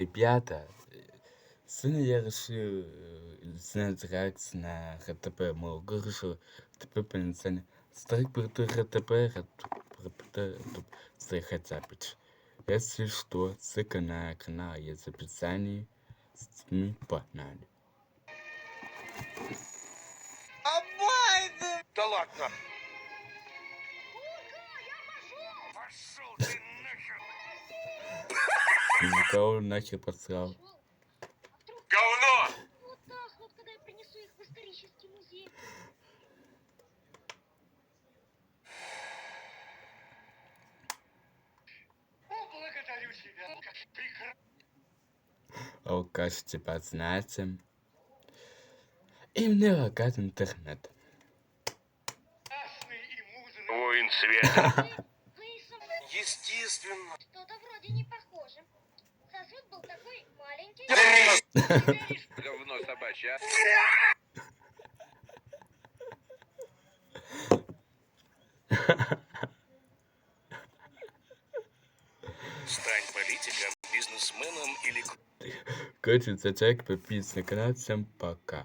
Ребята, сегодня я решил знать реакцию на ХТП. Мол, решил ХТП полноценно. Старик ХТП, старик Хацапыч. Если что, ссылка на канал есть в описании. С ними погнали. Да ладно! Пошел ты нахер! Никого нахер посрал. Говно! Вот так вот, когда я принесу их в исторический музей. О, благодарю тебя. Как прекрасно. Алкаш типа знаете. И мне лагает интернет. И мудрый. Воин света. Вы сам... Естественно. Что-то вроде не похоже. Сосуд был такой маленький. Говно собачье, а? Стань политиком, бизнесменом или... Короче, за человек подписывается на канал. Всем пока.